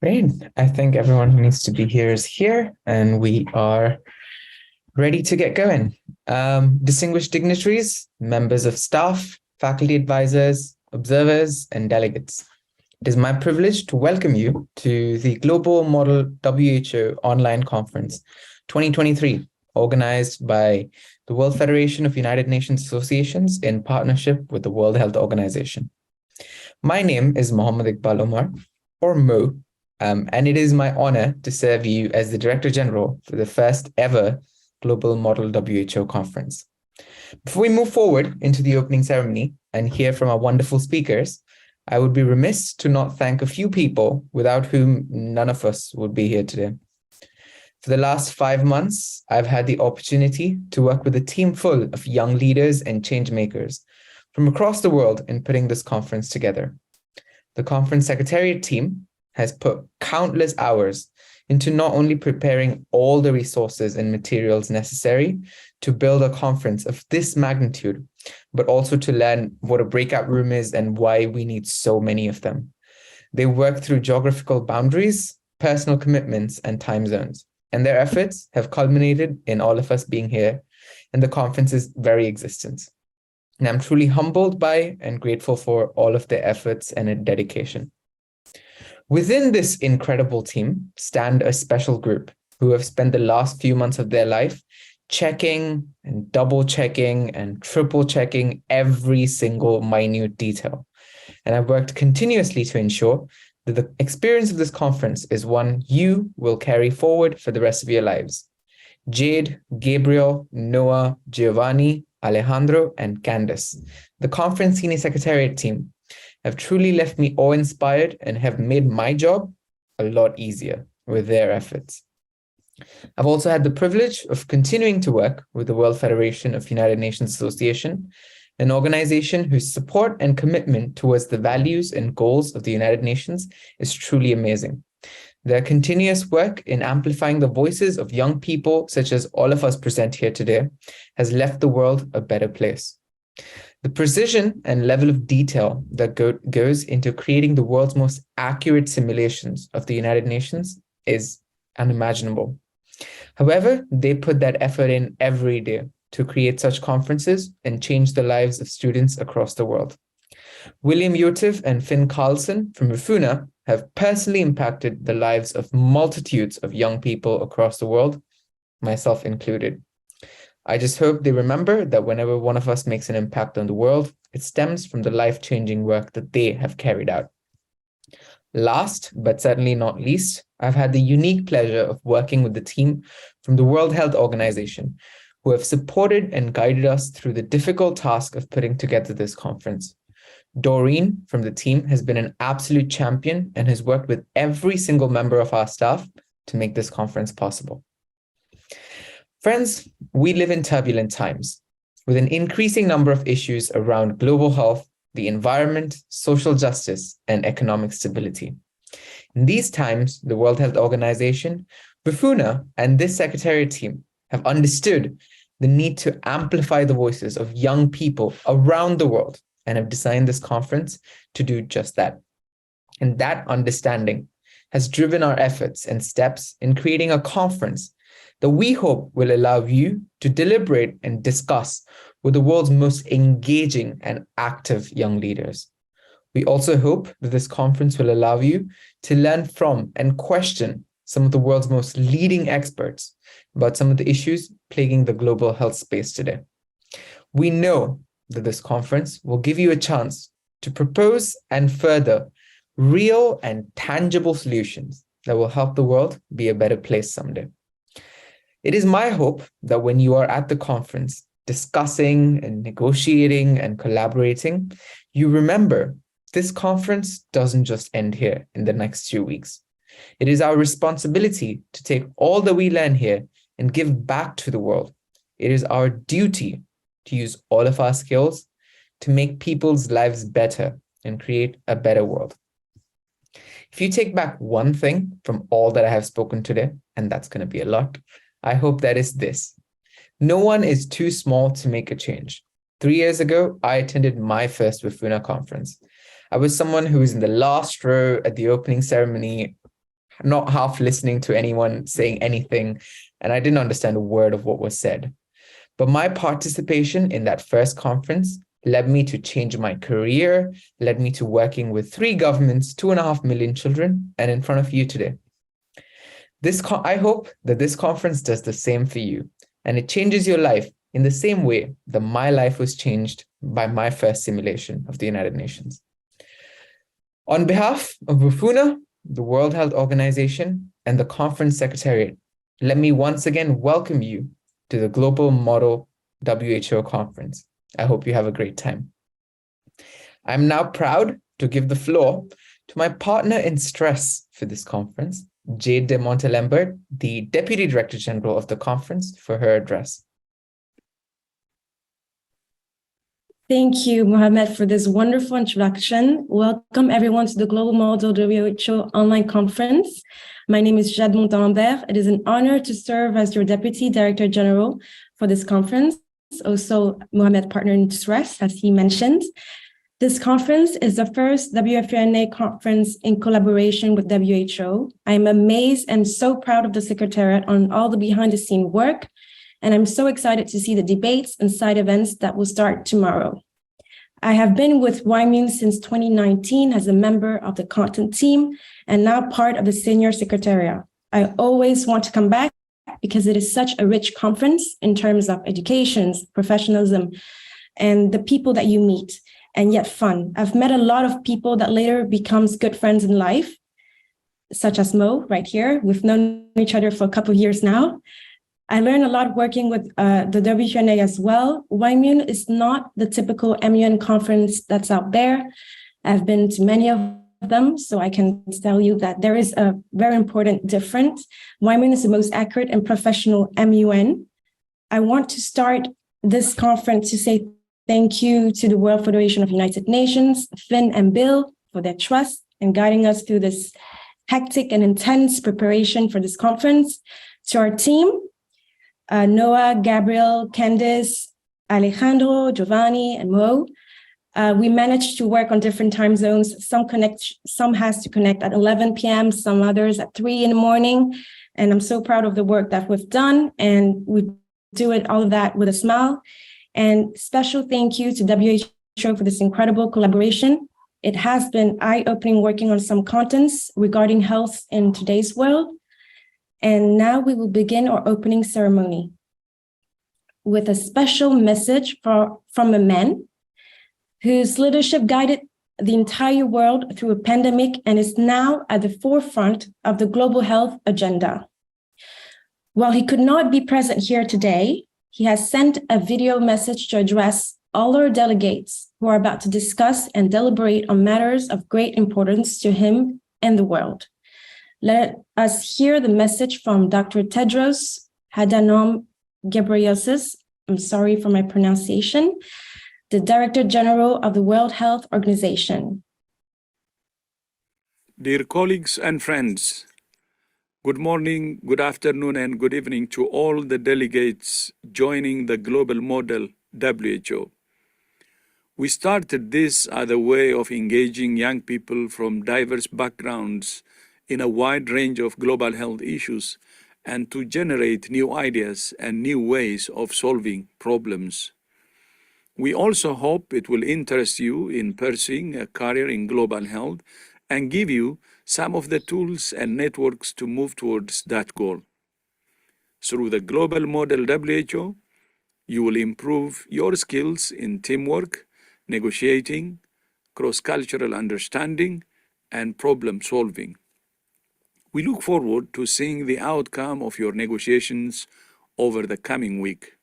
Great. I think everyone who needs to be here is here, and we are ready to get going. Distinguished dignitaries, members of staff, faculty advisors, observers, and delegates. It is my privilege to welcome you to the Global Model WHO Online Conference 2023, organized by the World Federation of United Nations Associations in partnership with the World Health Organization. My name is Mohammed Iqbal Omar, or Mo, and it is my honor to serve you as the Director General for the first ever Global Model WHO Conference. Before we move forward into the opening ceremony and hear from our wonderful speakers, I would be remiss to not thank a few people without whom none of us would be here today. For the last 5 months, I've had the opportunity to work with a team full of young leaders and change makers from across the world in putting this conference together. The conference secretariat team has put countless hours into not only preparing all the resources and materials necessary to build a conference of this magnitude, but also to learn what a breakout room is and why we need so many of them. They work through geographical boundaries, personal commitments, and time zones, and their efforts have culminated in all of us being here and the conference's very existence. And I'm truly humbled by and grateful for all of their efforts and dedication. Within this incredible team stand a special group who have spent the last few months of their life checking and double checking and triple checking every single minute detail. And I've worked continuously to ensure that the experience of this conference is one you will carry forward for the rest of your lives. Jade, Gabriel, Noah, Giovanni, Alejandro, and Candace, the conference senior secretariat team, have truly left me awe-inspired and have made my job a lot easier with their efforts. I've also had the privilege of continuing to work with the World Federation of United Nations Association, an organization whose support and commitment towards the values and goals of the United Nations is truly amazing. Their continuous work in amplifying the voices of young people, such as all of us present here today, has left the world a better place. The precision and level of detail that goes into creating the world's most accurate simulations of the United Nations is unimaginable. However, they put that effort in every day to create such conferences and change the lives of students across the world. William Yotiv and Finn Carlson from WFUNA have personally impacted the lives of multitudes of young people across the world, myself included. I just hope they remember that whenever one of us makes an impact on the world, it stems from the life-changing work that they have carried out. Last, but certainly not least, I've had the unique pleasure of working with the team from the World Health Organization, who have supported and guided us through the difficult task of putting together this conference. Doreen from the team has been an absolute champion and has worked with every single member of our staff to make this conference possible. Friends, we live in turbulent times with an increasing number of issues around global health, the environment, social justice, and economic stability. In these times, the World Health Organization, WFUNA, and this secretariat team have understood the need to amplify the voices of young people around the world and have designed this conference to do just that. And that understanding has driven our efforts and steps in creating a conference that we hope will allow you to deliberate and discuss with the world's most engaging and active young leaders. We also hope that this conference will allow you to learn from and question some of the world's most leading experts about some of the issues plaguing the global health space today. We know that this conference will give you a chance to propose and further real and tangible solutions that will help the world be a better place someday. It is my hope that when you are at the conference discussing and negotiating and collaborating, you remember this conference doesn't just end here in the next few weeks. It is our responsibility to take all that we learn here and give back to the world. It is our duty to use all of our skills to make people's lives better and create a better world. If you take back one thing from all that I have spoken today, and that's going to be a lot, I hope that is this. No one is too small to make a change. 3 years ago, I attended my first WFUNA conference. I was someone who was in the last row at the opening ceremony, not half listening to anyone saying anything, and I didn't understand a word of what was said. But my participation in that first conference led me to change my career, led me to working with 3 governments, 2.5 million children, and in front of you today. I hope that this conference does the same for you, and it changes your life in the same way that my life was changed by my first simulation of the United Nations. On behalf of WFUNA, the World Health Organization, and the Conference Secretariat, let me once again welcome you to the Global Model WHO Conference. I hope you have a great time. I'm now proud to give the floor to my partner in stress for this conference, Jade de Montelembert, the Deputy Director General of the conference, for her address. Thank you, Mohamed, for this wonderful introduction. Welcome everyone to the Global Model WHO online conference. My name is Jade Montelembert. It is an honor to serve as your Deputy Director General for this conference. Also, Mohamed, partner in stress, as he mentioned. This conference is the first WFUNA conference in collaboration with WHO. I'm amazed and so proud of the Secretariat on all the behind-the-scene work, and I'm so excited to see the debates and side events that will start tomorrow. I have been with WFUNA since 2019 as a member of the content team and now part of the Senior Secretariat. I always want to come back because it is such a rich conference in terms of education, professionalism, and the people that you meet, and yet fun. I've met a lot of people that later becomes good friends in life, such as Mo right here. We've known each other for a couple of years now. I learned a lot working with the WFUNA as well. WFUNA is not the typical MUN conference that's out there. I've been to many of them, so I can tell you that there is a very important difference. WFUNA is the most accurate and professional MUN. I want to start this conference to say thank you to the World Federation of United Nations, Finn and Bill, for their trust and guiding us through this hectic and intense preparation for this conference. To our team, Noah, Gabriel, Candice, Alejandro, Giovanni, and Mo. We managed to work on different time zones. Some has to connect at 11 p.m., some others at 3 in the morning. And I'm so proud of the work that we've done. And we do it all of that with a smile. And special thank you to WHO for this incredible collaboration. It has been eye-opening working on some contents regarding health in today's world. And now we will begin our opening ceremony with a special message from a man whose leadership guided the entire world through a pandemic and is now at the forefront of the global health agenda. While he could not be present here today, he has sent a video message to address all our delegates who are about to discuss and deliberate on matters of great importance to him and the world. Let us hear the message from Dr. Tedros Adhanom Ghebreyesus, I'm sorry for my pronunciation, the Director General of the World Health Organization. Dear colleagues and friends, good morning, good afternoon, and good evening to all the delegates joining the Global Model WHO. We started this as a way of engaging young people from diverse backgrounds in a wide range of global health issues and to generate new ideas and new ways of solving problems. We also hope it will interest you in pursuing a career in global health and give you some of the tools and networks to move towards that goal. Through the Global Model WHO, you will improve your skills in teamwork, negotiating, cross-cultural understanding, and problem solving. We look forward to seeing the outcome of your negotiations over the coming week.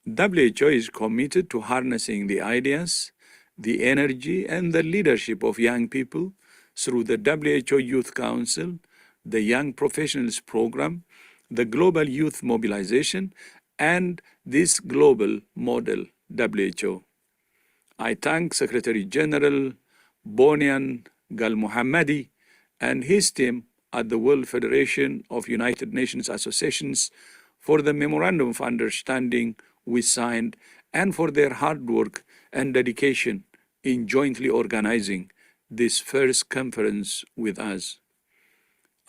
WHO is committed to harnessing the ideas, the energy, and the leadership of young people through the WHO Youth Council, the Young Professionals Program, the Global Youth Mobilization, and this Global Model WHO. I thank Secretary General Bonian Gal-Mohammadi and his team at the World Federation of United Nations Associations for the Memorandum of Understanding we signed and for their hard work and dedication in jointly organizing this first conference with us.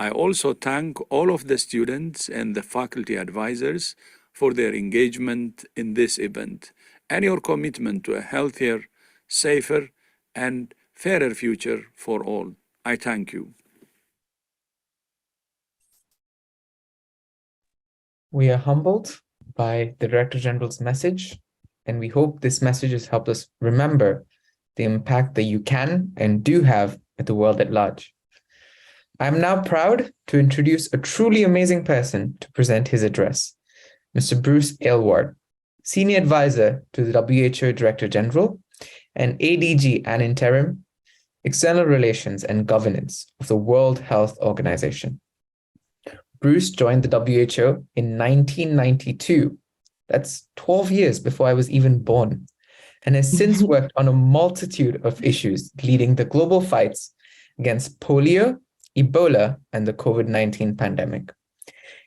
I also thank all of the students and the faculty advisors for their engagement in this event and your commitment to a healthier, safer, and fairer future for all. I thank you. We are humbled by the Director General's message, and we hope this message has helped us remember the impact that you can and do have at the world at large. I'm now proud to introduce a truly amazing person to present his address, Mr. Bruce Aylward, Senior Advisor to the WHO Director General and ADG an interim, External Relations and Governance of the World Health Organization. Bruce joined the WHO in 1992. That's 12 years before I was even born, and has since worked on a multitude of issues leading the global fights against polio, Ebola, and the COVID-19 pandemic.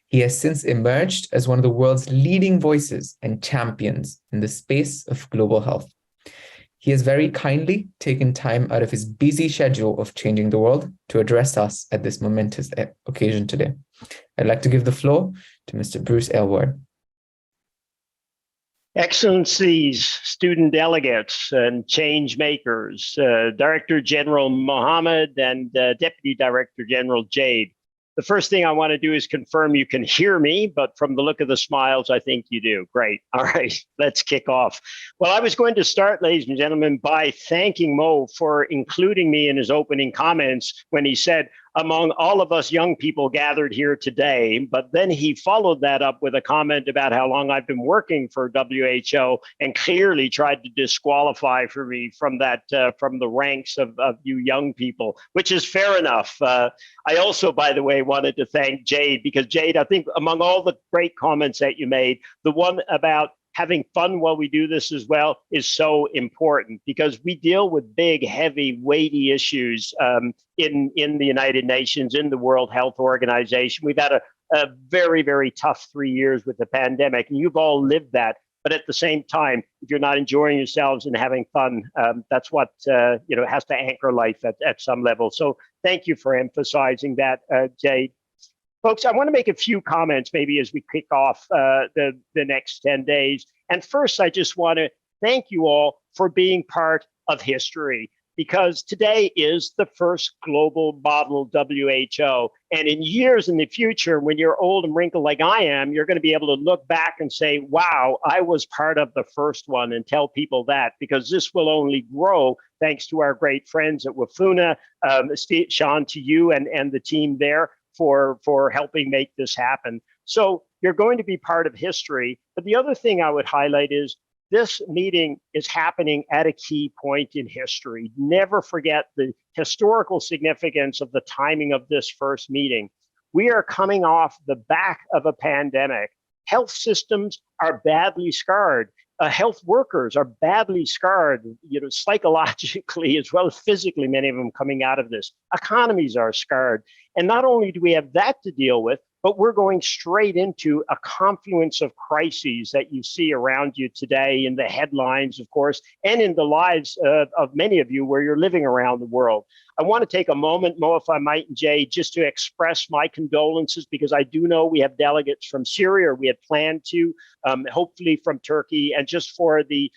He has since emerged as one of the world's leading voices and champions in the space of global health. He has very kindly taken time out of his busy schedule of changing the world to address us at this momentous occasion today. I'd like to give the floor to Mr. Bruce Aylward. Excellencies, student delegates, and change makers, Director General Mohammed and Deputy Director General Jade. The first thing I want to do is confirm you can hear me, but from the look of the smiles, I think you do. Great. All right, let's kick off. Well, I was going to start, ladies and gentlemen, by thanking Mo for including me in his opening comments when he said, among all of us young people gathered here today, but then he followed that up with a comment about how long I've been working for WHO and clearly tried to disqualify for me from that, from the ranks of you young people, which is fair enough. I also, by the way, wanted to thank Jade, because Jade, I think among all the great comments that you made, the one about having fun while we do this as well is so important, because we deal with big, heavy, weighty issues in the United Nations, in the World Health Organization. We've had a very, very tough 3 years with the pandemic, and you've all lived that. But at the same time, if you're not enjoying yourselves and having fun, that's what has to anchor life at some level. So thank you for emphasizing that, Jade. Folks, I want to make a few comments maybe as we kick off the next 10 days. And first, I just want to thank you all for being part of history, because today is the first global model WHO. And in years in the future, when you're old and wrinkled like I am, you're going to be able to look back and say, wow, I was part of the first one, and tell people that, because this will only grow thanks to our great friends at WFUNA, Chen, to you and the team there, for helping make this happen. So you're going to be part of history. But the other thing I would highlight is this meeting is happening at a key point in history. Never forget the historical significance of the timing of this first meeting. We are coming off the back of a pandemic. Health systems are badly scarred. Health workers are badly scarred, psychologically as well as physically, many of them coming out of this. Economies are scarred. And not only do we have that to deal with, but we're going straight into a confluence of crises that you see around you today in the headlines, of course, and in the lives of many of you where you're living around the world. I want to take a moment, Mo, if I might, and Jay, just to express my condolences, because I do know we have delegates from Syria, or we had planned to, hopefully from Turkey, and just for the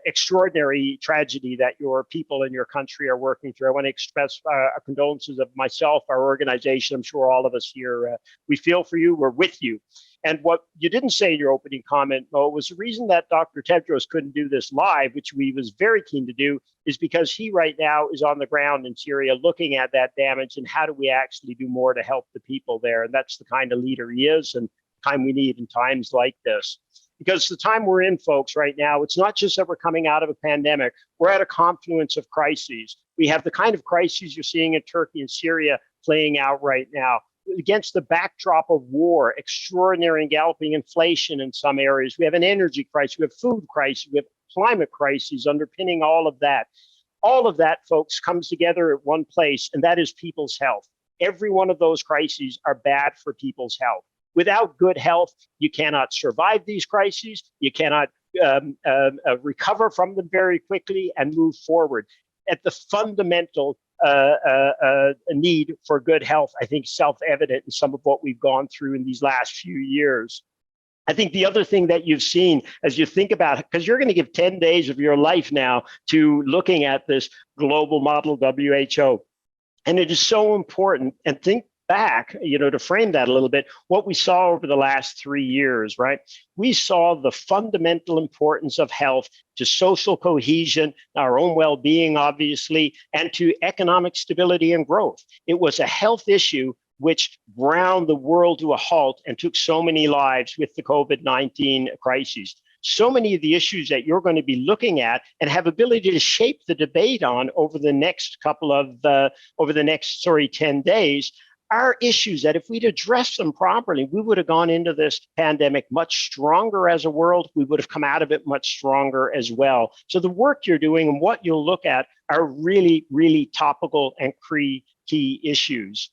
extraordinary tragedy that your people and your country are working through. I want to express our condolences of myself, our organization. I'm sure all of us here, we feel for you, we're with you. And what you didn't say in your opening comment, Mo, was the reason that Dr. Tedros couldn't do this live, which we was very keen to do, is because he right now is on the ground in Syria looking at that damage and how do we actually do more to help the people there. And that's the kind of leader he is, and the kind we need in times like this. Because the time we're in, folks, right now, it's not just that we're coming out of a pandemic, we're at a confluence of crises. We have the kind of crises you're seeing in Turkey and Syria playing out right now. Against the backdrop of war, extraordinary and galloping inflation in some areas. We have an energy crisis, we have food crisis, we have climate crises underpinning all of that. All of that, folks, comes together at one place, and that is people's health. Every one of those crises are bad for people's health. Without good health, you cannot survive these crises. You cannot recover from them very quickly and move forward. At the fundamental a need for good health, I think, self-evident in some of what we've gone through in these last few years. I think the other thing that you've seen as you think about it, because you're going to give 10 days of your life now to looking at this global model WHO. And it is so important, and think back, to frame that a little bit, what we saw over the last 3 years, right? We saw the fundamental importance of health to social cohesion, our own well-being, obviously, and to economic stability and growth. It was a health issue which ground the world to a halt and took so many lives with the COVID-19 crisis. So many of the issues that you're going to be looking at and have ability to shape the debate on over the next 10 days are issues that if we'd addressed them properly, we would have gone into this pandemic much stronger as a world. We would have come out of it much stronger as well. So the work you're doing and what you'll look at are really, really topical and key issues.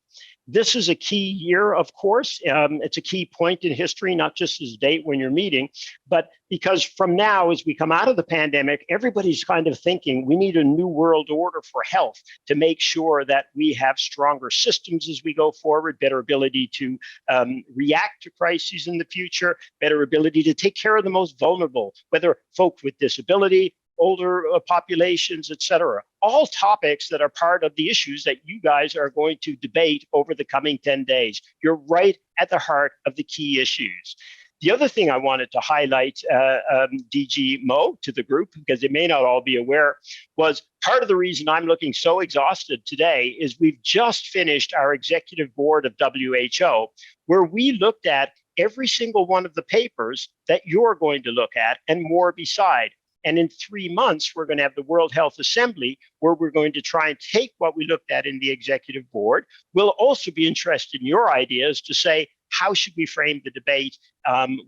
This is a key year, of course. It's a key point in history, not just as a date when you're meeting, but because from now, as we come out of the pandemic, everybody's kind of thinking we need a new world order for health to make sure that we have stronger systems as we go forward, better ability to react to crises in the future, better ability to take care of the most vulnerable, whether folk with disability, older populations, et cetera. All topics that are part of the issues that you guys are going to debate over the coming 10 days. You're right at the heart of the key issues. The other thing I wanted to highlight, DG Mo, to the group, because they may not all be aware, was part of the reason I'm looking so exhausted today is we've just finished our executive board of WHO, where we looked at every single one of the papers that you're going to look at and more beside. And in 3 months, we're going to have the World Health Assembly, where we're going to try and take what we looked at in the executive board. We'll also be interested in your ideas to say, how should we frame the debate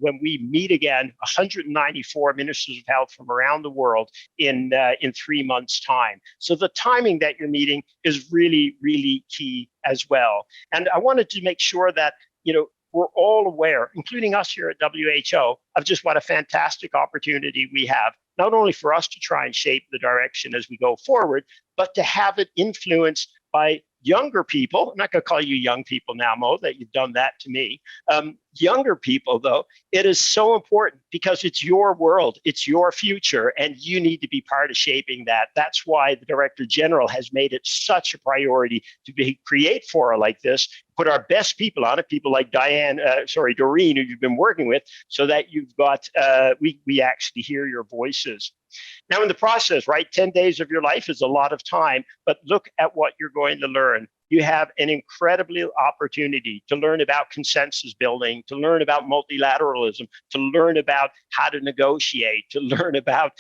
when we meet again, 194 ministers of health from around the world in 3 months' time. So the timing that you're meeting is really, really key as well. And I wanted to make sure that, we're all aware, including us here at WHO, of just what a fantastic opportunity we have, not only for us to try and shape the direction as we go forward, but to have it influenced by younger people. I'm not going to call you young people now, Mo, that you've done that to me. Younger people, though, it is so important because it's your world, it's your future, and you need to be part of shaping that. That's why the Director General has made it such a priority to create fora like this, put our best people on it, people like Doreen, who you've been working with, so that you've got, we actually hear your voices. Now in the process, right, 10 days of your life is a lot of time, but look at what you're going to learn. You have an incredible opportunity to learn about consensus building, to learn about multilateralism, to learn about how to negotiate, to learn about,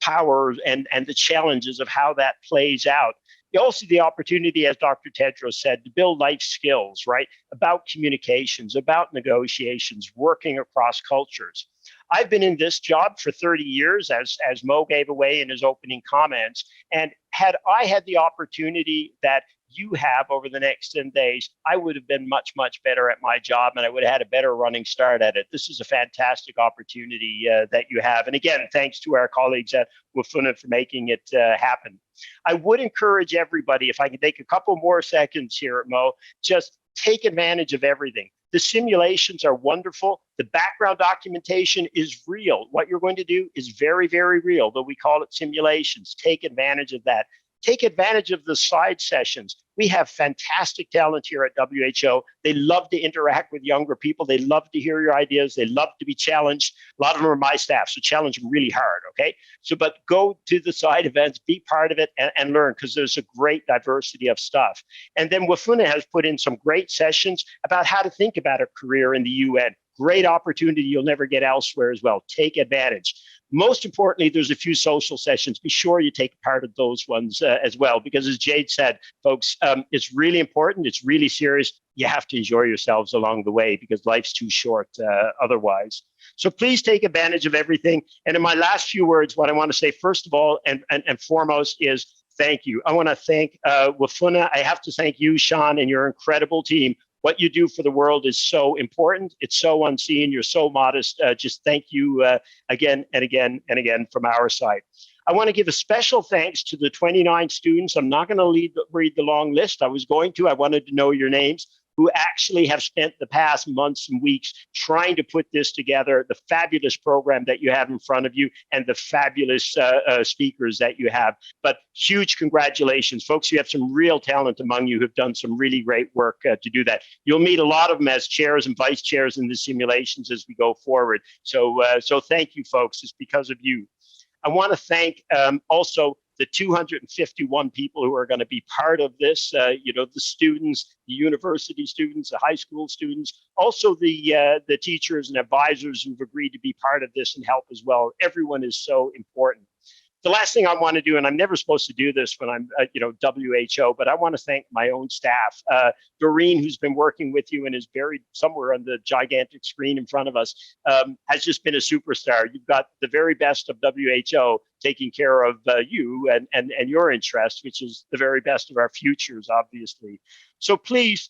power and the challenges of how that plays out. You also the opportunity, as Dr. Tedros said, to build life skills, right? About communications, about negotiations, working across cultures. I've been in this job for 30 years, as Mo gave away in his opening comments. And had I had the opportunity that you have over the next 10 days, I would have been much, much better at my job, and I would have had a better running start at it. This is a fantastic opportunity that you have. And again, thanks to our colleagues at WFUNA for making it happen. I would encourage everybody, if I can take a couple more seconds here, Mo, just take advantage of everything. The simulations are wonderful. The background documentation is real. What you're going to do is very, very real, though we call it simulations. Take advantage of that. Take advantage of the side sessions. We have fantastic talent here at WHO. They love to interact with younger people. They love to hear your ideas. They love to be challenged. A lot of them are my staff, so challenge them really hard, okay? But go to the side events, be part of it, and learn, because there's a great diversity of stuff. And then WFUNA has put in some great sessions about how to think about a career in the UN. Great opportunity you'll never get elsewhere as well. Take advantage. Most importantly, there's a few social sessions. Be sure you take part of those ones as well, because as Jade said, folks, it's really important. It's really serious. You have to enjoy yourselves along the way because life's too short otherwise. So please take advantage of everything. And in my last few words, what I want to say, first of all, and foremost is thank you. I want to thank WFUNA. I have to thank you, Sean, and your incredible team. What you do for the world is so important. It's so unseen. You're so modest. Just thank you again and again and again from our side. I want to give a special thanks to the 29 students. I'm not going to read the long list. I was going to. I wanted to know your names, who actually have spent the past months and weeks trying to put this together, the fabulous program that you have in front of you, and the fabulous speakers that you have. But huge congratulations, folks. You have some real talent among you who've done some really great work to do that. You'll meet a lot of them as chairs and vice chairs in the simulations as we go forward. So thank you, folks. It's because of you. I want to thank also the 251 people who are going to be part of this, the students, the university students, the high school students, also the teachers and advisors who've agreed to be part of this and help as well. Everyone is so important. The last thing I want to do, and I'm never supposed to do this when I'm, WHO, but I want to thank my own staff. Doreen, who's been working with you and is buried somewhere on the gigantic screen in front of us, has just been a superstar. You've got the very best of WHO taking care of you and your interests, which is the very best of our futures, obviously. So please,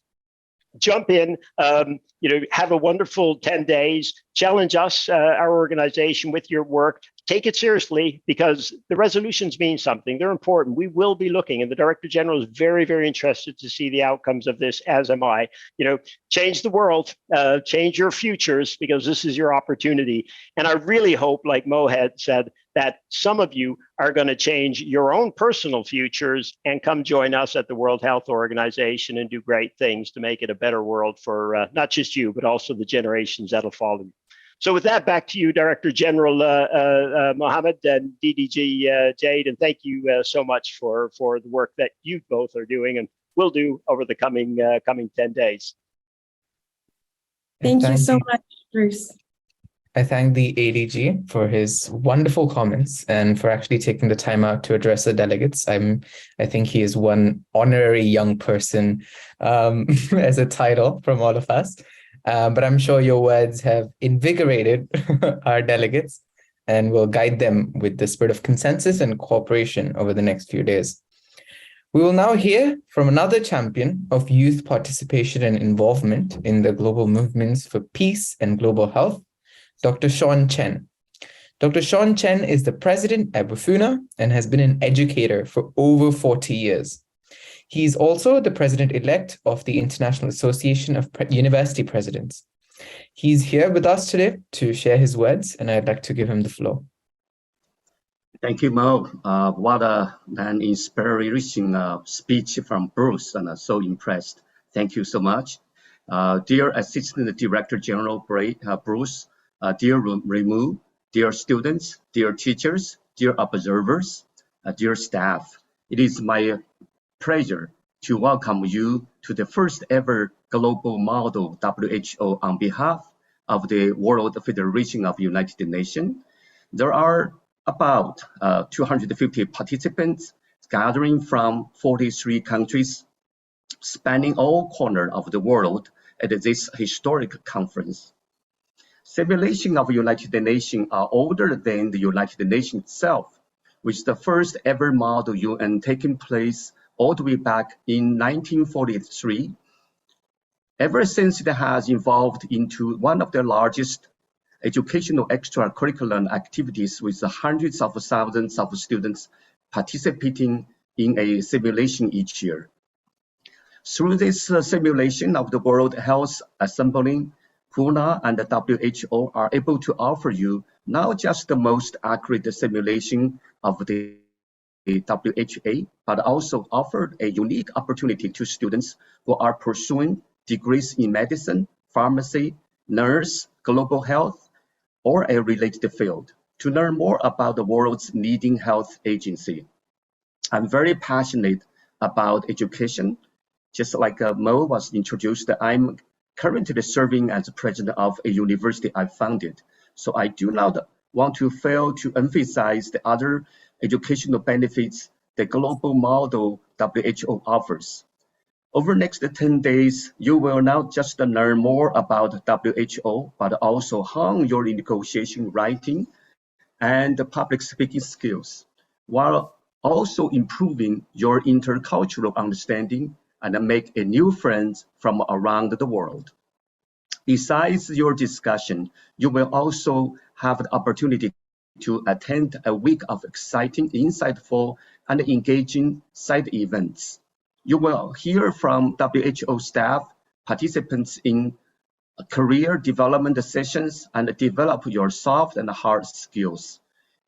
jump in, have a wonderful 10 days, challenge us, our organization, with your work. Take it seriously, because the resolutions mean something. They're important. We will be looking, and the Director General is very, very interested to see the outcomes of this, as am I. Change the world, change your futures, because this is your opportunity. And I really hope, like Mo had said, that some of you are going to change your own personal futures and come join us at the World Health Organization and do great things to make it a better world for not just you, but also the generations that'll follow you. So with that, back to you, Director General Mohammed and DDG Jade, and thank you so much for the work that you both are doing and will do over the coming 10 days. Thank you so much, Bruce. I thank the ADG for his wonderful comments and for actually taking the time out to address the delegates. I think he is one honorary young person as a title from all of us. But I'm sure your words have invigorated our delegates and will guide them with the spirit of consensus and cooperation over the next few days. We will now hear from another champion of youth participation and involvement in the global movements for peace and global health, Dr. Chen. Dr. Chen is the president at WFUNA and has been an educator for over 40 years. He is also the president-elect of the International Association of University Presidents. He's here with us today to share his words, and I'd like to give him the floor. Thank you, Mo. What an inspiring speech from Bruce, and I'm so impressed. Thank you so much. Dear Assistant Director General Bruce, dear Remu, dear students, dear teachers, dear observers, dear staff, it is my pleasure to welcome you to the first ever global model WHO on behalf of the World Federation of United Nations. There are about 250 participants gathering from 43 countries, spanning all corners of the world at this historic conference. Simulation of United Nations are older than the United Nations itself, with the first ever model UN taking place all the way back in 1943. Ever since it has evolved into one of the largest educational extracurricular activities, with hundreds of thousands of students participating in a simulation each year. Through this simulation of the World Health Assembly, WFUNA and the WHO are able to offer you not just the most accurate simulation of the WHA, but also offered a unique opportunity to students who are pursuing degrees in medicine, pharmacy, nurse, global health, or a related field to learn more about the world's leading health agency. I'm very passionate about education. Just like Mo was introduced, I'm currently serving as president of a university I founded. So I do not want to fail to emphasize the other educational benefits the global model WHO offers. Over the next 10 days, you will not just learn more about WHO, but also hone your negotiation writing and public speaking skills, while also improving your intercultural understanding and make a new friends from around the world. Besides your discussion, you will also have the opportunity to attend a week of exciting, insightful, and engaging side events. You will hear from WHO staff, participants in career development sessions, and develop your soft and hard skills.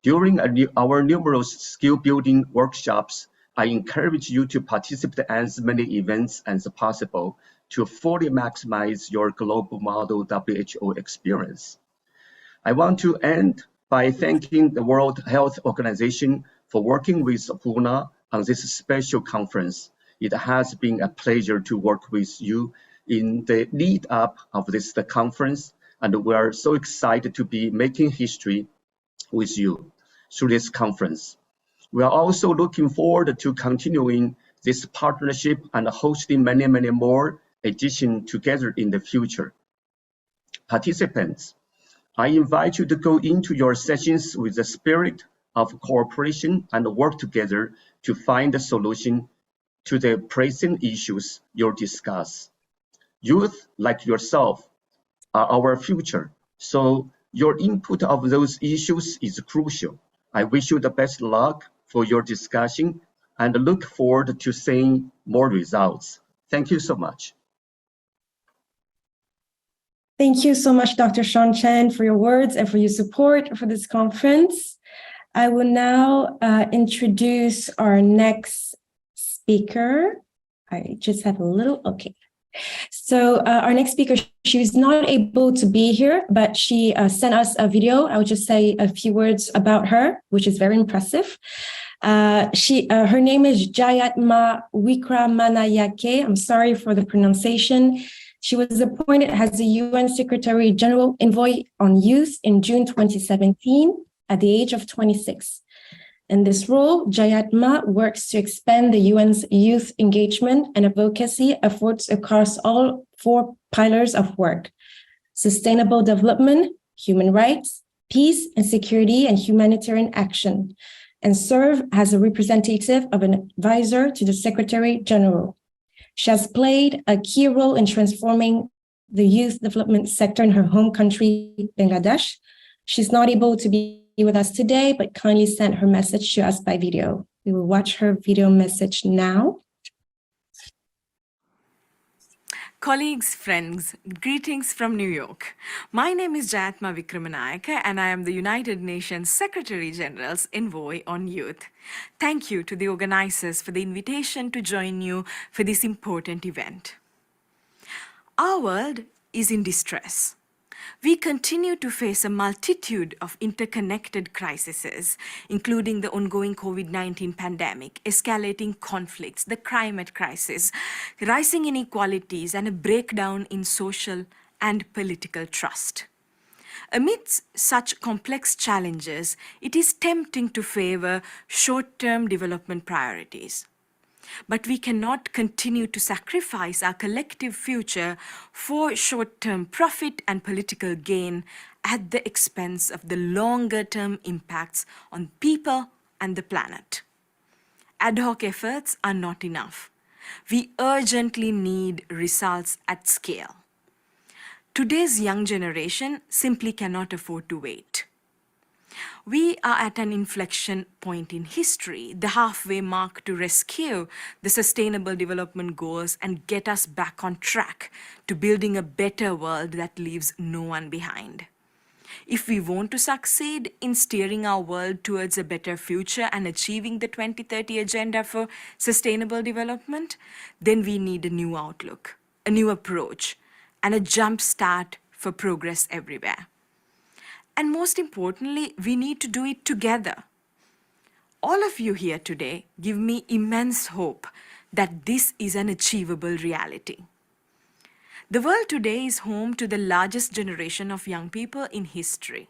During our numerous skill building workshops, I encourage you to participate in as many events as possible to fully maximize your global model WHO experience. I want to end by thanking the World Health Organization for working with WFUNA on this special conference. It has been a pleasure to work with you in the lead up of this conference, and we are so excited to be making history with you through this conference. We are also looking forward to continuing this partnership and hosting many, many more editions together in the future. Participants, I invite you to go into your sessions with the spirit of cooperation and work together to find a solution to the pressing issues you'll discuss. Youth like yourself are our future, so your input of those issues is crucial. I wish you the best luck for your discussion and look forward to seeing more results. Thank you so much. Thank you so much, Dr. Chen, for your words and for your support for this conference. I will now introduce our next speaker. I just have a little, okay. So our next speaker, she was not able to be here, but she sent us a video. I will just say a few words about her, which is very impressive. Her name is Jayatma Wikramanayake. I'm sorry for the pronunciation. She was appointed as the UN Secretary General Envoy on Youth in June 2017 at the age of 26. In this role, Jayatma works to expand the UN's youth engagement and advocacy efforts across all 4 pillars of work: sustainable development, human rights, peace and security, and humanitarian action, and serve as a representative of an advisor to the Secretary General. She has played a key role in transforming the youth development sector in her home country, Bangladesh. She's not able to be with us today, but kindly sent her message to us by video. We will watch her video message now. Colleagues, friends, greetings from New York. My name is Jayatma Wikramanayake, and I am the United Nations Secretary General's Envoy on Youth. Thank you to the organizers for the invitation to join you for this important event. Our world is in distress. We continue to face a multitude of interconnected crises, including the ongoing COVID-19 pandemic, escalating conflicts, the climate crisis, rising inequalities, and a breakdown in social and political trust. Amidst such complex challenges, it is tempting to favor short-term development priorities. But we cannot continue to sacrifice our collective future for short-term profit and political gain at the expense of the longer-term impacts on people and the planet. Ad hoc efforts are not enough. We urgently need results at scale. Today's young generation simply cannot afford to wait. We are at an inflection point in history, the halfway mark to rescue the Sustainable Development Goals and get us back on track to building a better world that leaves no one behind. If we want to succeed in steering our world towards a better future and achieving the 2030 Agenda for Sustainable Development, then we need a new outlook, a new approach, and a jump start for progress everywhere. And most importantly, we need to do it together. All of you here today give me immense hope that this is an achievable reality. The world today is home to the largest generation of young people in history.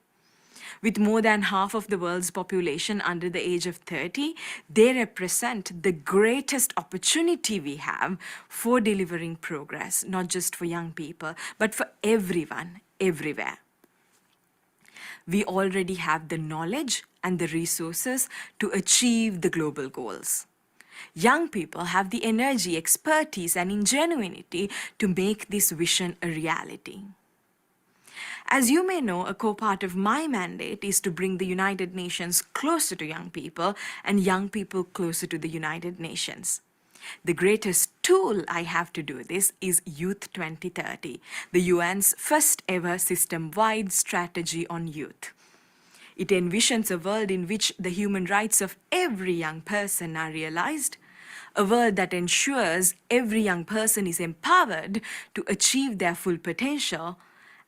With more than half of the world's population under the age of 30, they represent the greatest opportunity we have for delivering progress, not just for young people, but for everyone, everywhere. We already have the knowledge and the resources to achieve the global goals. Young people have the energy, expertise, and ingenuity to make this vision a reality. As you may know, a core part of my mandate is to bring the United Nations closer to young people and young people closer to the United Nations. The greatest tool I have to do this is Youth 2030, the UN's first ever system-wide strategy on youth. It envisions a world in which the human rights of every young person are realized, a world that ensures every young person is empowered to achieve their full potential,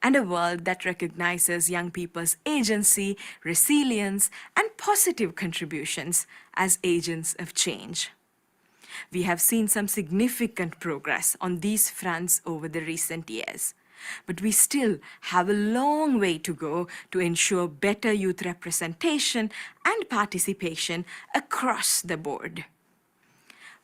and a world that recognizes young people's agency, resilience, and positive contributions as agents of change. We have seen some significant progress on these fronts over the recent years, but we still have a long way to go to ensure better youth representation and participation across the board.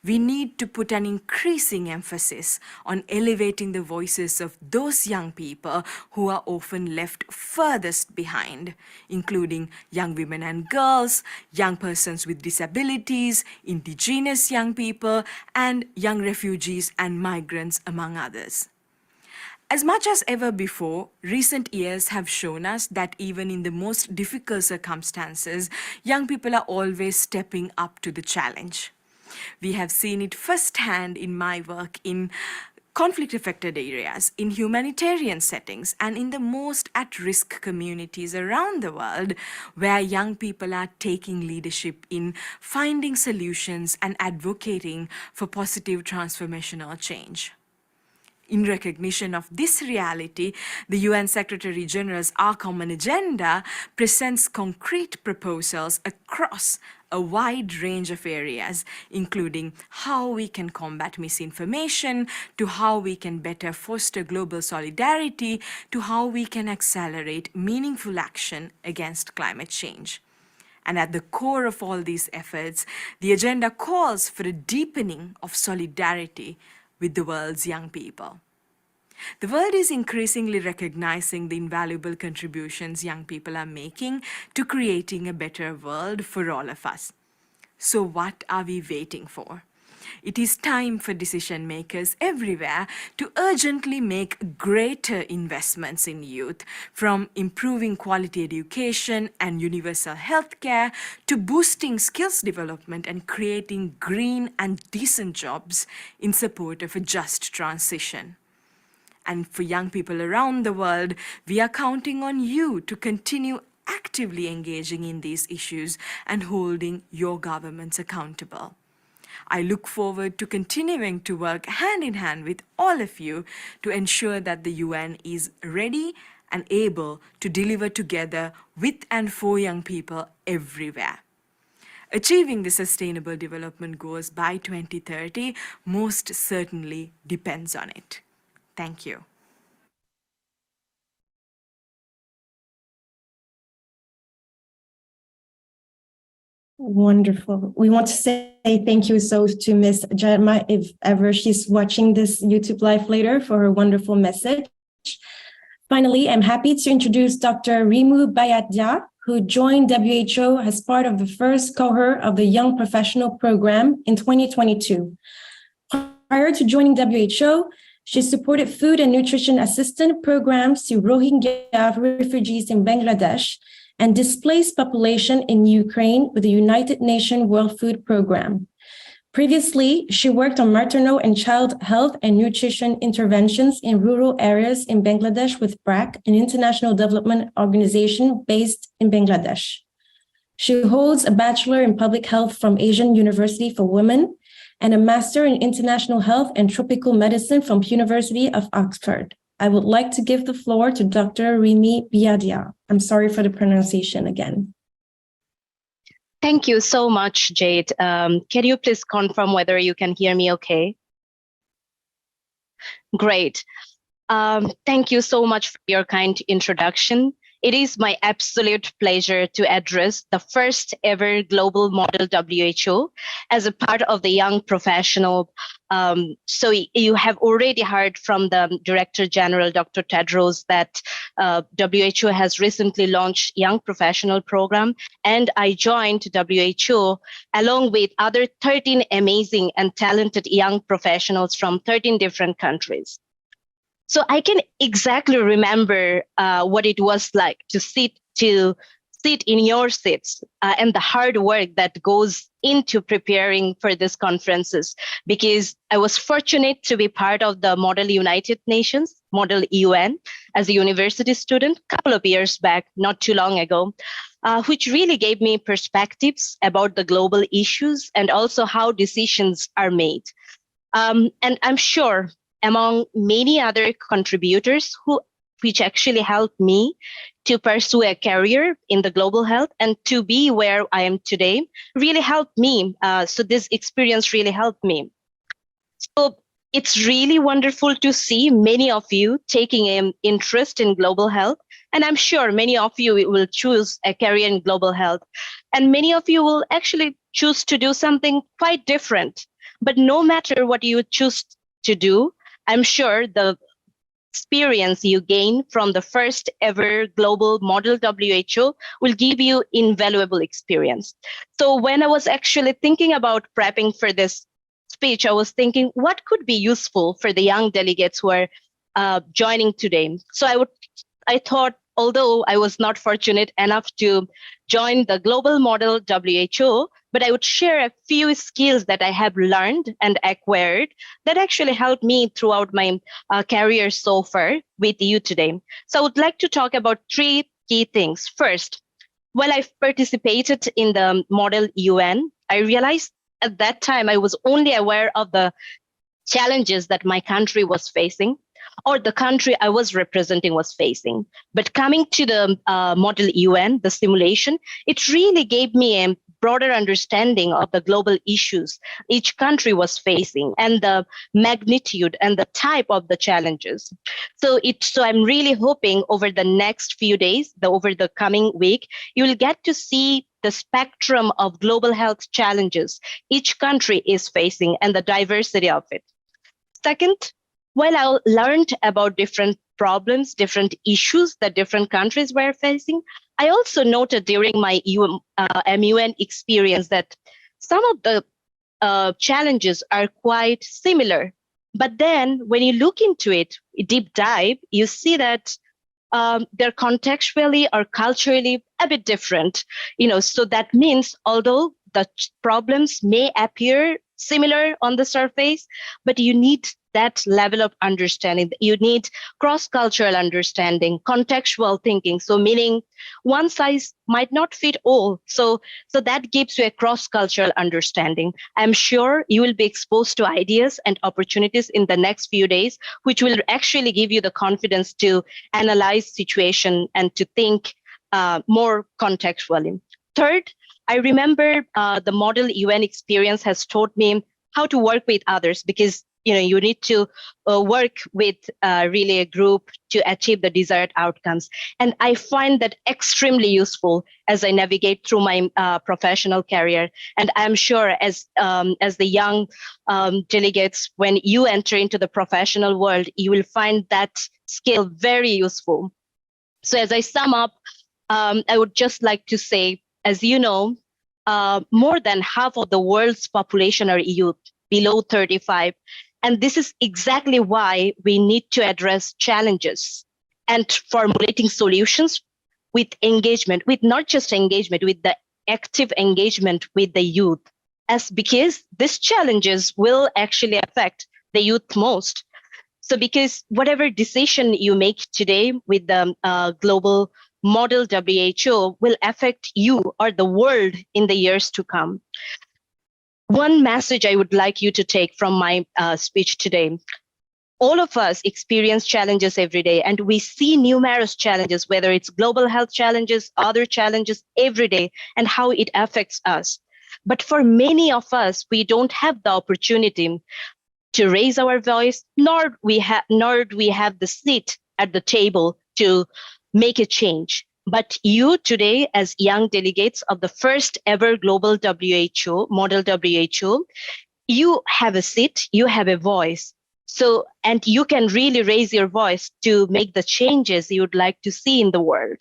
We need to put an increasing emphasis on elevating the voices of those young people who are often left furthest behind, including young women and girls, young persons with disabilities, indigenous young people, and young refugees and migrants, among others. As much as ever before, recent years have shown us that even in the most difficult circumstances, young people are always stepping up to the challenge. We have seen it firsthand in my work in conflict-affected areas, in humanitarian settings, and in the most at-risk communities around the world, where young people are taking leadership in finding solutions and advocating for positive transformational change. In recognition of this reality, the UN Secretary General's Our Common Agenda presents concrete proposals across a wide range of areas, including how we can combat misinformation, to how we can better foster global solidarity, to how we can accelerate meaningful action against climate change. And at the core of all these efforts, the agenda calls for a deepening of solidarity with the world's young people. The world is increasingly recognizing the invaluable contributions young people are making to creating a better world for all of us. So what are we waiting for? It is time for decision makers everywhere to urgently make greater investments in youth, from improving quality education and universal healthcare to boosting skills development and creating green and decent jobs in support of a just transition. And for young people around the world, we are counting on you to continue actively engaging in these issues and holding your governments accountable. I look forward to continuing to work hand in hand with all of you to ensure that the UN is ready and able to deliver together with and for young people everywhere. Achieving the Sustainable Development Goals by 2030 most certainly depends on it. Thank you. Wonderful. We want to say thank you so to Ms. Jatma, if ever she's watching this YouTube Live later, for her wonderful message. Finally, I'm happy to introduce Dr. Rimu Bayadia, who joined WHO as part of the first cohort of the Young Professional Program in 2022. Prior to joining WHO, she supported food and nutrition assistance programs to Rohingya refugees in Bangladesh and displaced population in Ukraine with the United Nations World Food Program. Previously, she worked on maternal and child health and nutrition interventions in rural areas in Bangladesh with BRAC, an international development organization based in Bangladesh. She holds a bachelor in public health from Asian University for Women and a master in international health and tropical medicine from University of Oxford. I would like to give the floor to Dr. Rimi Biadia. I'm sorry for the pronunciation again. Thank you so much, Jade. Can you please confirm whether you can hear me okay? Great. Thank you so much for your kind introduction. It is my absolute pleasure to address the first ever global model WHO as a part of the young professional. So you have already heard from the Director General, Dr. Tedros, that WHO has recently launched Young Professional Program, and I joined WHO along with other 13 amazing and talented young professionals from 13 different countries. So I can exactly remember what it was like to sit in your seats and the hard work that goes into preparing for these conferences, because I was fortunate to be part of the Model United Nations, Model UN, as a university student a couple of years back, not too long ago, which really gave me perspectives about the global issues and also how decisions are made. And I'm sure among many other contributors which actually helped me to pursue a career in the global health and to be where I am today, really helped me. So this experience really helped me. So it's really wonderful to see many of you taking an interest in global health. And I'm sure many of you will choose a career in global health. And many of you will actually choose to do something quite different. But no matter what you choose to do, I'm sure the experience you gain from the first ever global model WHO will give you invaluable experience. So when I was actually thinking about prepping for this speech, I was thinking what could be useful for the young delegates who are joining today. So I thought, although I was not fortunate enough to join the global model WHO, but I would share a few skills that I have learned and acquired that actually helped me throughout my career so far with you today. So I would like to talk about three key things. First, while I've participated in the Model UN, I realized at that time I was only aware of the challenges that my country was facing or the country I was representing was facing. But coming to the Model UN, the simulation, it really gave me a broader understanding of the global issues each country was facing and the magnitude and the type of the challenges. So I'm really hoping over the next few days, over the coming week, you will get to see the spectrum of global health challenges each country is facing and the diversity of it. Second, while I learned about different problems, different issues that different countries were facing, I also noted during my MUN experience that some of the challenges are quite similar. But then when you look into it, deep dive, you see that they're contextually or culturally a bit different. So that means although the problems may appear similar on the surface, but you need that level of understanding. You need cross-cultural understanding, contextual thinking. So meaning one size might not fit all. So that gives you a cross-cultural understanding. I'm sure you will be exposed to ideas and opportunities in the next few days, which will actually give you the confidence to analyze situation and to think more contextually. Third, I remember the Model UN experience has taught me how to work with others, because you need to work with really a group to achieve the desired outcomes. And I find that extremely useful as I navigate through my professional career. And I'm sure as the young delegates, when you enter into the professional world, you will find that skill very useful. So as I sum up, I would just like to say, as you know, more than half of the world's population are youth below 35. And this is exactly why we need to address challenges and formulating solutions with engagement, with not just engagement, with the active engagement with the youth, because these challenges will actually affect the youth most. So because whatever decision you make today with the global model WHO will affect you or the world in the years to come. One message I would like you to take from my speech today: all of us experience challenges every day, and we see numerous challenges, whether it's global health challenges, other challenges every day, and how it affects us. But for many of us, we don't have the opportunity to raise our voice, nor do we have the seat at the table to make a change. But you today, as young delegates of the first ever global WHO, model WHO, you have a seat, you have a voice. So, and you can really raise your voice to make the changes you would like to see in the world.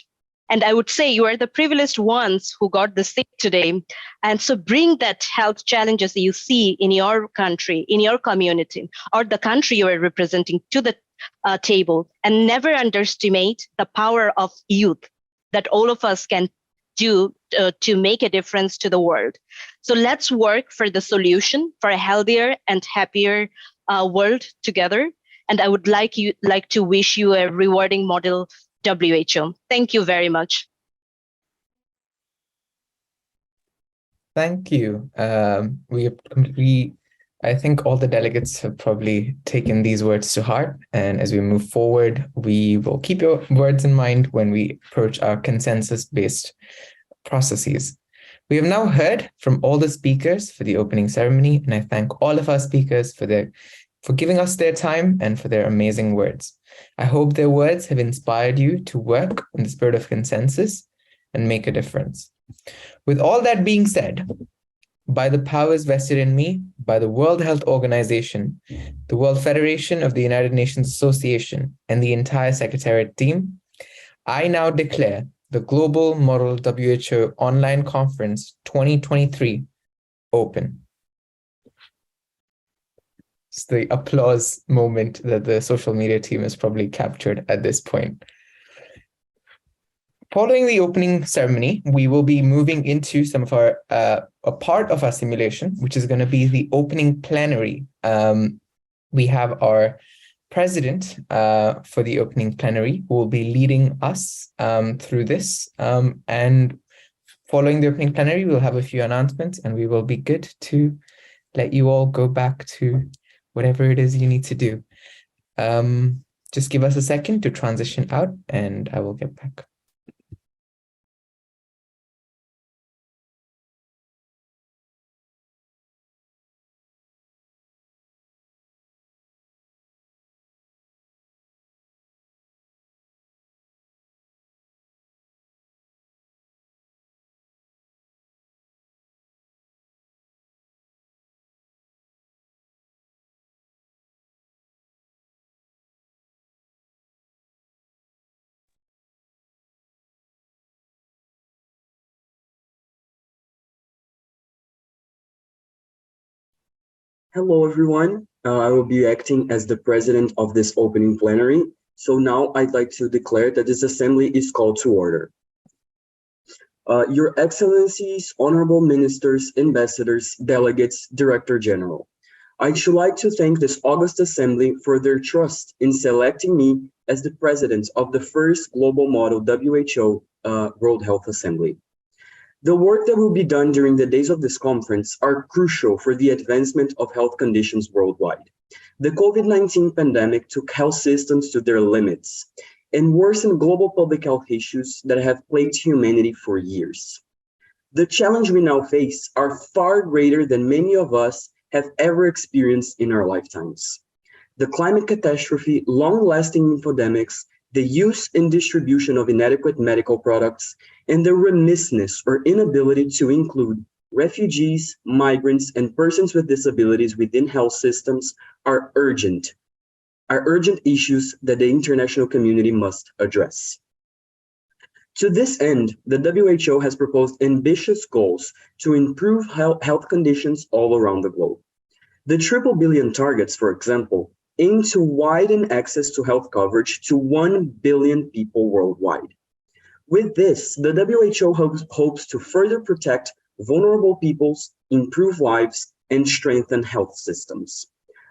And I would say you are the privileged ones who got the seat today. And so bring that health challenges you see in your country, in your community, or the country you are representing to the table, and never underestimate the power of youth that all of us can do to make a difference to the world. So let's work for the solution for a healthier and happier world together. And I would like to wish you a rewarding model WHO. Thank you very much. Thank you. I think all the delegates have probably taken these words to heart. And as we move forward, we will keep your words in mind when we approach our consensus-based processes. We have now heard from all the speakers for the opening ceremony, and I thank all of our speakers for giving us their time and for their amazing words. I hope their words have inspired you to work in the spirit of consensus and make a difference. With all that being said, by the powers vested in me by the World Health Organization, the World Federation of the United Nations Association, and the entire Secretariat team, I now declare the Global Model WHO Online Conference 2023 open. It's the applause moment that the social media team has probably captured at this point. Following the opening ceremony, we will be moving into some of our a part of our simulation, which is going to be the opening plenary. We have our president for the opening plenary who will be leading us through this. And following the opening plenary, we'll have a few announcements, and we will be good to let you all go back to whatever it is you need to do. Just give us a second to transition out, and I will get back. Hello, everyone. I will be acting as the president of this opening plenary. So now I'd like to declare that this assembly is called to order. Your Excellencies, honorable ministers, ambassadors, delegates, Director General, I should like to thank this august assembly for their trust in selecting me as the president of the first global model WHO World Health Assembly. The work that will be done during the days of this conference are crucial for the advancement of health conditions worldwide. The COVID-19 pandemic took health systems to their limits and worsened global public health issues that have plagued humanity for years. The challenge we now face are far greater than many of us have ever experienced in our lifetimes. The climate catastrophe, long-lasting epidemics, the use and distribution of inadequate medical products, and the remissness or inability to include refugees, migrants, and persons with disabilities within health systems are urgent issues that the international community must address. To this end, the WHO has proposed ambitious goals to improve health conditions all around the globe. The triple billion targets, for example, aim to widen access to health coverage to 1 billion people worldwide. With this, the WHO hopes to further protect vulnerable peoples, improve lives, and strengthen health systems.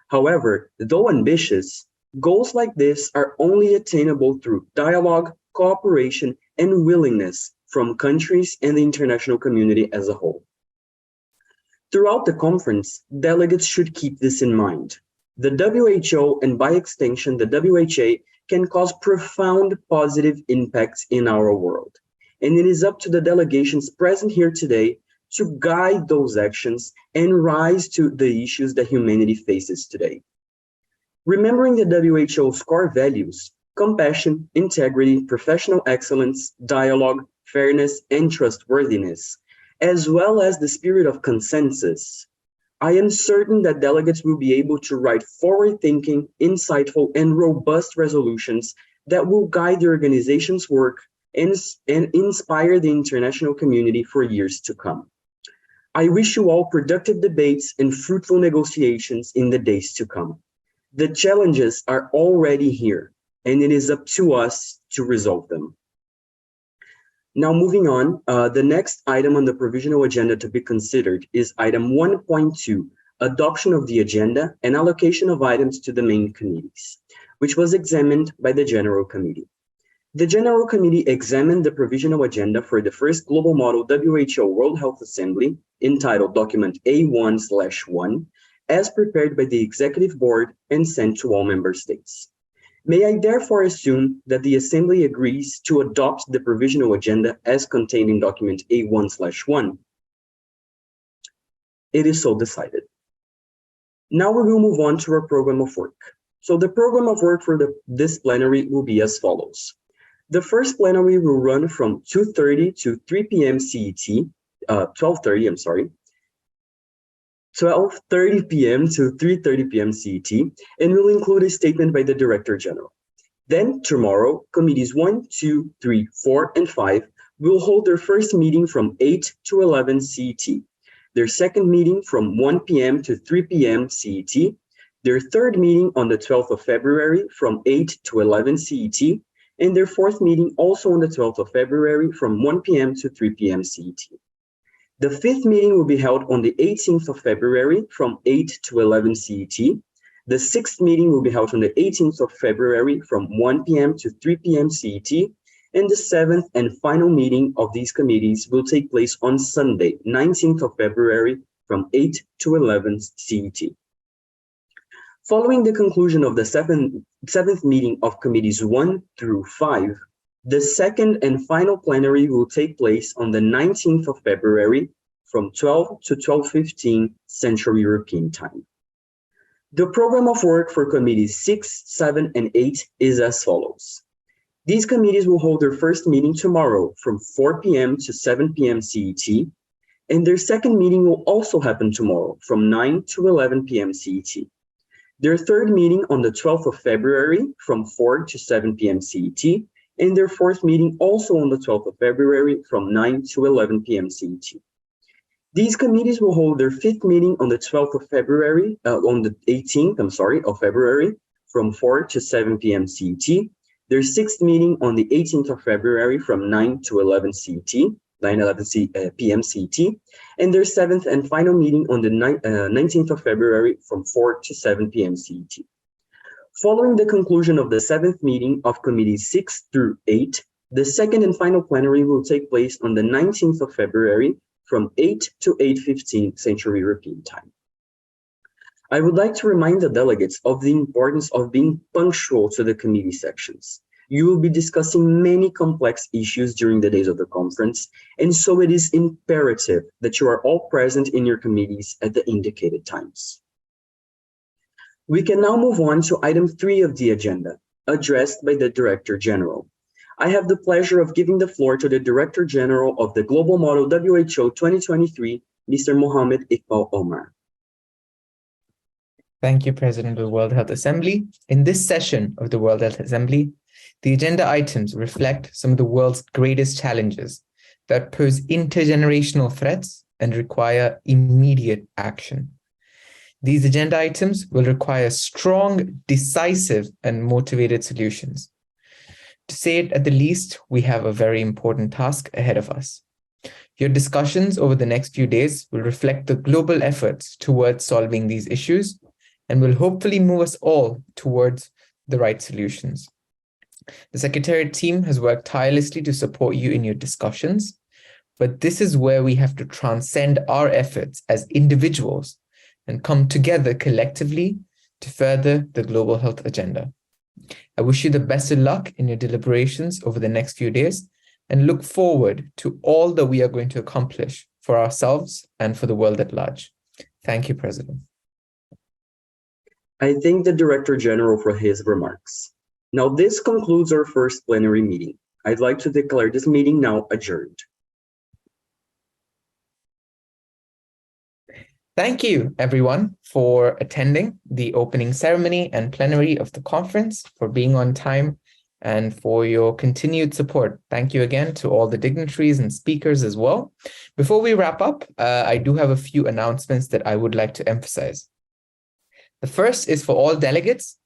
However, though ambitious, goals like this are only attainable through dialogue, cooperation, and willingness from countries and the international community as a whole. Throughout the conference, delegates should keep this in mind. The WHO, and by extension the WHA, can cause profound positive impacts in our world. And it is up to the delegations present here today to guide those actions and rise to the issues that humanity faces today. Remembering the WHO's core values, compassion, integrity, professional excellence, dialogue, fairness, and trustworthiness, as well as the spirit of consensus, I am certain that delegates will be able to write forward-thinking, insightful, and robust resolutions that will guide the organization's work and inspire the international community for years to come. I wish you all productive debates and fruitful negotiations in the days to come. The challenges are already here, and it is up to us to resolve them. Now, moving on, the next item on the provisional agenda to be considered is item 1.2, adoption of the agenda and allocation of items to the main committees, which was examined by the General Committee. The General Committee examined the provisional agenda for the first Global Model WHO World Health Assembly, entitled Document A1/1, as prepared by the Executive Board and sent to all member states. May I therefore assume that the Assembly agrees to adopt the provisional agenda as contained in document A1/1? It is so decided. Now we will move on to our program of work. So the program of work for this plenary will be as follows. The first plenary will run from 2:30 to 3 p.m. CET, 12:30 p.m. to 3:30 p.m. CET, and will include a statement by the Director General. Then tomorrow, committees 1, 2, 3, 4, and 5 will hold their first meeting from 8 to 11 CET, their second meeting from 1 p.m. to 3 p.m. CET, their third meeting on the 12th of February from 8 to 11 CET, and their fourth meeting also on the 12th of February from 1 p.m. to 3 p.m. CET. The fifth meeting will be held on the 18th of February from 8 to 11 CET. The sixth meeting will be held on the 18th of February from 1 p.m. to 3 p.m. CET. And the seventh and final meeting of these committees will take place on Sunday, 19th of February from 8 to 11 CET. Following the conclusion of the seventh meeting of committees 1 through 5, the second and final plenary will take place on the 19th of February from 12 to 12:15 Central European Time. The program of work for committees 6, 7, and 8 is as follows. These committees will hold their first meeting tomorrow from 4 p.m. to 7 p.m. CET, and their second meeting will also happen tomorrow from 9 to 11 p.m. CET. Their third meeting on the 12th of February from 4 to 7 p.m. CET, and their fourth meeting also on the 12th of February from 9 to 11 p.m. CET. These committees will hold their fifth meeting on the 12th of February, on the 18th, of February from 4 to 7 p.m. CET, their sixth meeting on the 18th of February from 9 to 11 CET, 9:11 p.m. CET, and their seventh and final meeting on the 19th of February from 4 to 7 p.m. CET. Following the conclusion of the seventh meeting of committees 6 through 8, the second and final plenary will take place on the 19th of February from 8 to 8:15 Central European Time. I would like to remind the delegates of the importance of being punctual to the committee sections. You will be discussing many complex issues during the days of the conference, and so it is imperative that you are all present in your committees at the indicated times. We can now move on to item 3 of the agenda, addressed by the Director General. I have the pleasure of giving the floor to the Director General of the Global Model WHO 2023, Mr. Mohammed Iqbal Omar. Thank you, President of the World Health Assembly. In this session of the World Health Assembly, the agenda items reflect some of the world's greatest challenges that pose intergenerational threats and require immediate action. These agenda items will require strong, decisive, and motivated solutions. To say it at the least, we have a very important task ahead of us. Your discussions over the next few days will reflect the global efforts towards solving these issues and will hopefully move us all towards the right solutions. The Secretariat team has worked tirelessly to support you in your discussions, but this is where we have to transcend our efforts as individuals and come together collectively to further the global health agenda. I wish you the best of luck in your deliberations over the next few days and look forward to all that we are going to accomplish for ourselves and for the world at large. Thank you, President. I thank the Director General for his remarks. Now, this concludes our first plenary meeting. I'd like to declare this meeting now adjourned. Thank you, everyone, for attending the opening ceremony and plenary of the conference, for being on time, and for your continued support. Thank you again to all the dignitaries and speakers as well. Before we wrap up, I do have a few announcements that I would like to emphasize. The first is for all delegates.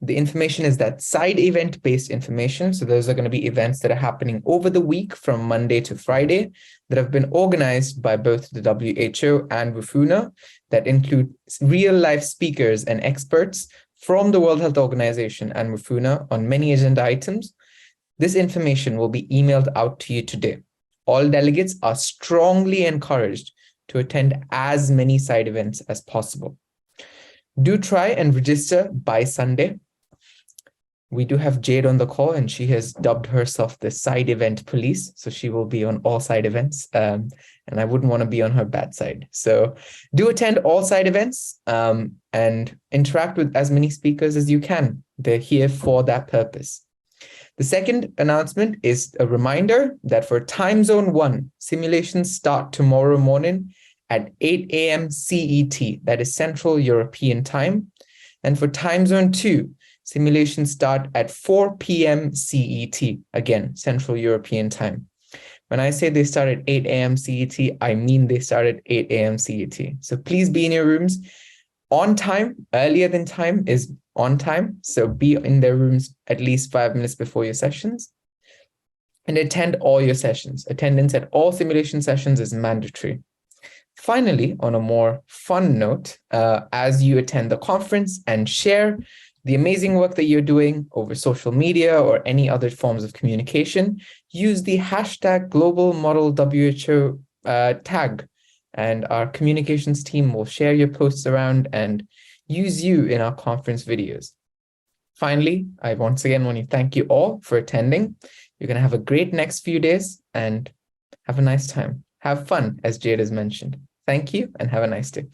The information is that side event-based information. So those are going to be events that are happening over the week from Monday to Friday that have been organized by both the WHO and WFUNA that include real-life speakers and experts from the World Health Organization and WFUNA on many agenda items. This information will be emailed out to you today. All delegates are strongly encouraged to attend as many side events as possible. Do try and register by Sunday. We do have Jade on the call, and she has dubbed herself the side event police. So she will be on all side events, and I wouldn't want to be on her bad side. So do attend all side events and interact with as many speakers as you can. They're here for that purpose. The second announcement is a reminder that for time zone 1, simulations start tomorrow morning at 8 a.m. CET, that is Central European Time. And for time zone 2, simulations start at 4 p.m. CET, again, Central European Time. When I say they start at 8 a.m. CET, I mean they start at 8 a.m. CET. So please be in your rooms on time. Earlier than time is on time. So be in their rooms at least 5 minutes before your sessions. And attend all your sessions. Attendance at all simulation sessions is mandatory. Finally, on a more fun note, as you attend the conference and share the amazing work that you're doing over social media or any other forms of communication, use the hashtag Global Model WHO tag, and our communications team will share your posts around and use you in our conference videos. Finally, I once again want to thank you all for attending. You're going to have a great next few days and have a nice time. Have fun, as Jade has mentioned. Thank you and have a nice day.